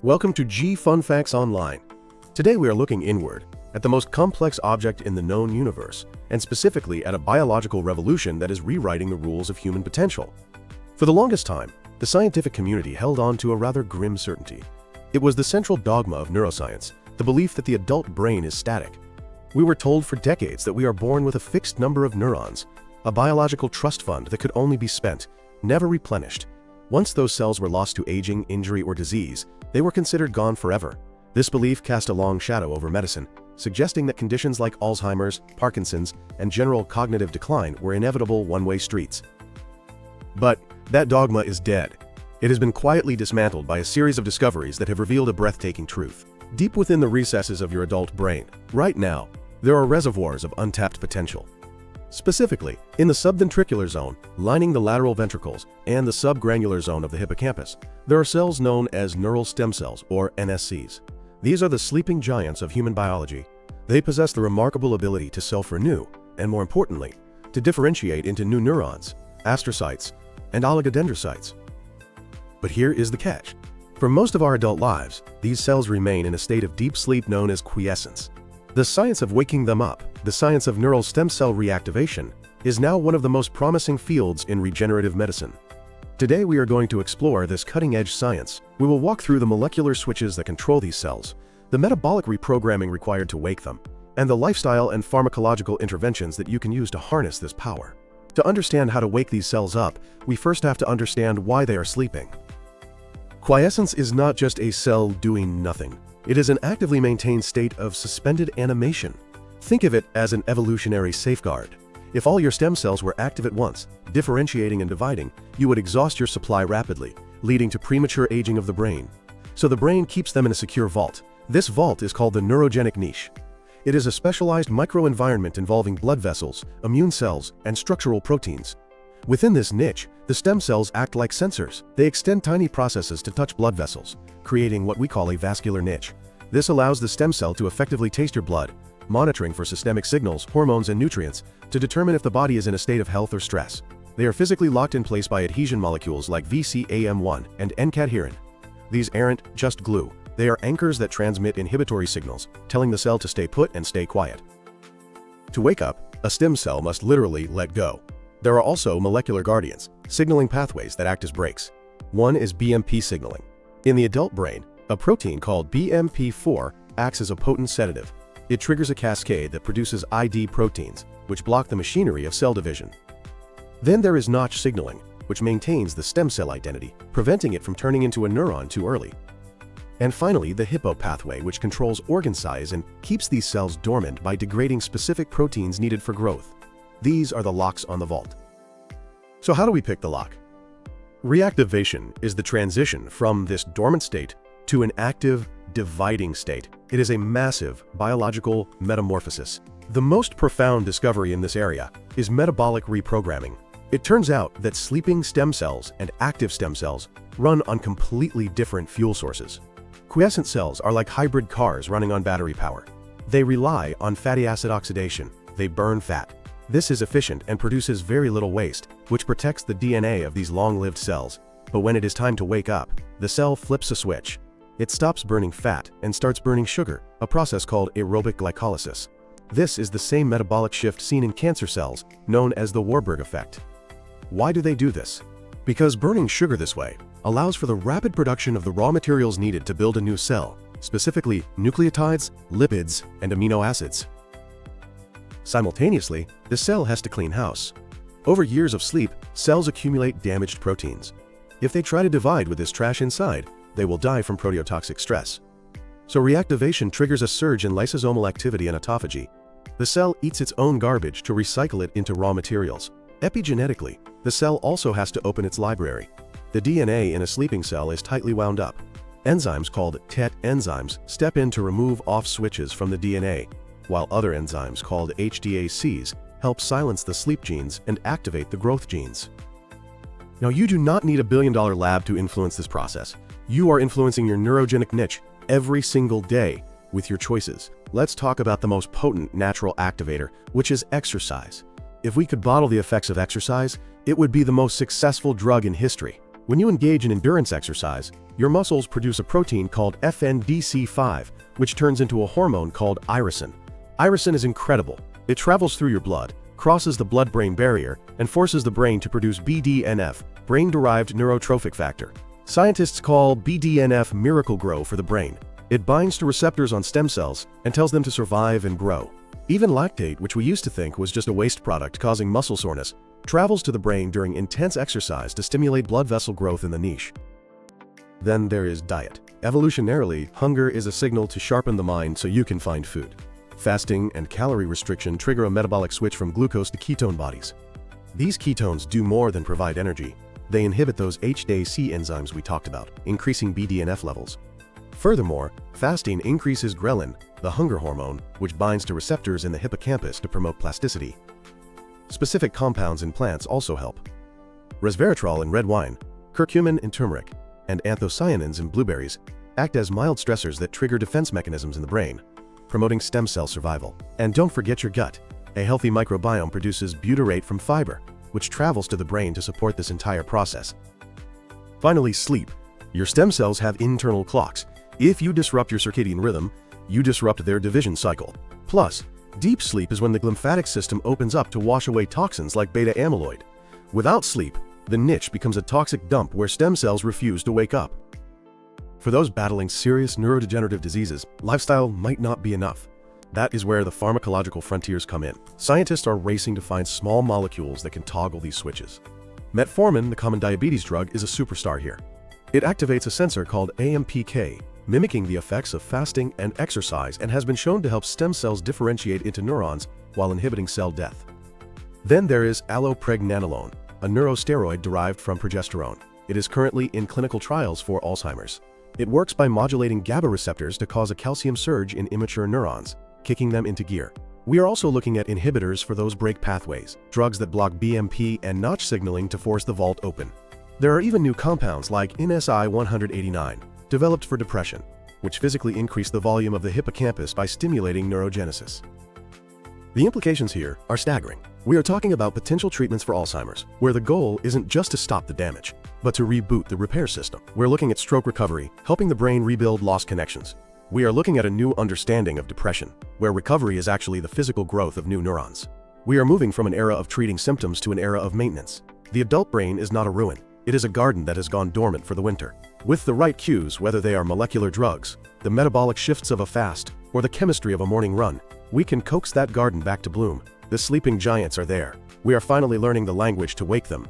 Welcome to G Fun Facts Online. Today we are looking inward, at the most complex object in the known universe, and specifically at a biological revolution that is rewriting the rules of human potential. For the longest time, the scientific community held on to a rather grim certainty. It was the central dogma of neuroscience, the belief that the adult brain is static. We were told for decades that we are born with a fixed number of neurons, a biological trust fund that could only be spent, never replenished. Once those cells were lost to aging, injury, or disease, they were considered gone forever. This belief cast a long shadow over medicine, suggesting that conditions like Alzheimer's, Parkinson's, and general cognitive decline were inevitable one-way streets. But that dogma is dead. It has been quietly dismantled by a series of discoveries that have revealed a breathtaking truth. Deep within the recesses of your adult brain, right now, there are reservoirs of untapped potential. Specifically, in the subventricular zone, lining the lateral ventricles, and the subgranular zone of the hippocampus, there are cells known as neural stem cells, or NSCs. These are the sleeping giants of human biology. They possess the remarkable ability to self-renew, and more importantly, to differentiate into new neurons, astrocytes, and oligodendrocytes. But here is the catch. For most of our adult lives, these cells remain in a state of deep sleep known as quiescence. The science of waking them up, the science of neural stem cell reactivation, is now one of the most promising fields in regenerative medicine. Today we are going to explore this cutting-edge science. We will walk through the molecular switches that control these cells, the metabolic reprogramming required to wake them, and the lifestyle and pharmacological interventions that you can use to harness this power. To understand how to wake these cells up, we first have to understand why they are sleeping. Quiescence is not just a cell doing nothing. It is an actively maintained state of suspended animation. Think of it as an evolutionary safeguard. If all your stem cells were active at once, differentiating and dividing, you would exhaust your supply rapidly, leading to premature aging of the brain. So the brain keeps them in a secure vault. This vault is called the neurogenic niche. It is a specialized microenvironment involving blood vessels, immune cells, and structural proteins. Within this niche, the stem cells act like sensors. They extend tiny processes to touch blood vessels, creating what we call a vascular niche. This allows the stem cell to effectively taste your blood, monitoring for systemic signals, hormones, and nutrients to determine if the body is in a state of health or stress. They are physically locked in place by adhesion molecules like VCAM1 and N-cadherin. These aren't just glue. They are anchors that transmit inhibitory signals, telling the cell to stay put and stay quiet. To wake up, a stem cell must literally let go. There are also molecular guardians, signaling pathways that act as brakes. One is BMP signaling. In the adult brain, a protein called BMP4 acts as a potent sedative. It triggers a cascade that produces ID proteins, which block the machinery of cell division. Then there is Notch signaling, which maintains the stem cell identity, preventing it from turning into a neuron too early. And finally, the Hippo pathway, which controls organ size and keeps these cells dormant by degrading specific proteins needed for growth. These are the locks on the vault. So how do we pick the lock? Reactivation is the transition from this dormant state to an active, dividing state. It is a massive biological metamorphosis. The most profound discovery in this area is metabolic reprogramming. It turns out that sleeping stem cells and active stem cells run on completely different fuel sources. Quiescent cells are like hybrid cars running on battery power. They rely on fatty acid oxidation. They burn fat. This is efficient and produces very little waste, which protects the DNA of these long-lived cells. But when it is time to wake up, the cell flips a switch. It stops burning fat and starts burning sugar, a process called aerobic glycolysis. This is the same metabolic shift seen in cancer cells, known as the Warburg effect. Why do they do this? Because burning sugar this way allows for the rapid production of the raw materials needed to build a new cell, specifically nucleotides, lipids, and amino acids. Simultaneously, the cell has to clean house. Over years of sleep, cells accumulate damaged proteins. If they try to divide with this trash inside, they will die from proteotoxic stress. So reactivation triggers a surge in lysosomal activity and autophagy. The cell eats its own garbage to recycle it into raw materials. Epigenetically, the cell also has to open its library. The DNA in a sleeping cell is tightly wound up. Enzymes called TET enzymes step in to remove off switches from the DNA, while other enzymes called HDACs help silence the sleep genes and activate the growth genes. Now, you do not need a billion-dollar lab to influence this process. You are influencing your neurogenic niche every single day with your choices. Let's talk about the most potent natural activator, which is exercise. If we could bottle the effects of exercise, it would be the most successful drug in history. When you engage in endurance exercise, your muscles produce a protein called FNDC5, which turns into a hormone called irisin. Irisin is incredible. It travels through your blood, crosses the blood-brain barrier, and forces the brain to produce BDNF, brain-derived neurotrophic factor. Scientists call BDNF Miracle-Grow for the brain. It binds to receptors on stem cells and tells them to survive and grow. Even lactate, which we used to think was just a waste product causing muscle soreness, travels to the brain during intense exercise to stimulate blood vessel growth in the niche. Then there is diet. Evolutionarily, hunger is a signal to sharpen the mind so you can find food. Fasting and calorie restriction trigger a metabolic switch from glucose to ketone bodies. These ketones do more than provide energy. They inhibit those HDAC enzymes we talked about, increasing BDNF levels. Furthermore, fasting increases ghrelin, the hunger hormone, which binds to receptors in the hippocampus to promote plasticity. Specific compounds in plants also help. Resveratrol in red wine, curcumin in turmeric, and anthocyanins in blueberries act as mild stressors that trigger defense mechanisms in the brain, promoting stem cell survival. And don't forget your gut. A healthy microbiome produces butyrate from fiber, which travels to the brain to support this entire process. Finally, sleep. Your stem cells have internal clocks. If you disrupt your circadian rhythm, you disrupt their division cycle. Plus, deep sleep is when the lymphatic system opens up to wash away toxins like beta amyloid. Without sleep, the niche becomes a toxic dump where stem cells refuse to wake up. For those battling serious neurodegenerative diseases, lifestyle might not be enough. That is where the pharmacological frontiers come in. Scientists are racing to find small molecules that can toggle these switches. Metformin, the common diabetes drug, is a superstar here. It activates a sensor called AMPK, mimicking the effects of fasting and exercise, and has been shown to help stem cells differentiate into neurons while inhibiting cell death. Then there is allopregnanolone, a neurosteroid derived from progesterone. It is currently in clinical trials for Alzheimer's. It works by modulating GABA receptors to cause a calcium surge in immature neurons, kicking them into gear. We are also looking at inhibitors for those brake pathways, drugs that block BMP and Notch signaling to force the vault open. There are even new compounds like NSI-189, developed for depression, which physically increase the volume of the hippocampus by stimulating neurogenesis. The implications here are staggering. We are talking about potential treatments for Alzheimer's, where the goal isn't just to stop the damage, but to reboot the repair system. We're looking at stroke recovery, helping the brain rebuild lost connections. We are looking at a new understanding of depression, where recovery is actually the physical growth of new neurons. We are moving from an era of treating symptoms to an era of maintenance. The adult brain is not a ruin. It is a garden that has gone dormant for the winter. With the right cues, whether they are molecular drugs, the metabolic shifts of a fast, or the chemistry of a morning run, we can coax that garden back to bloom. The sleeping giants are there. We are finally learning the language to wake them,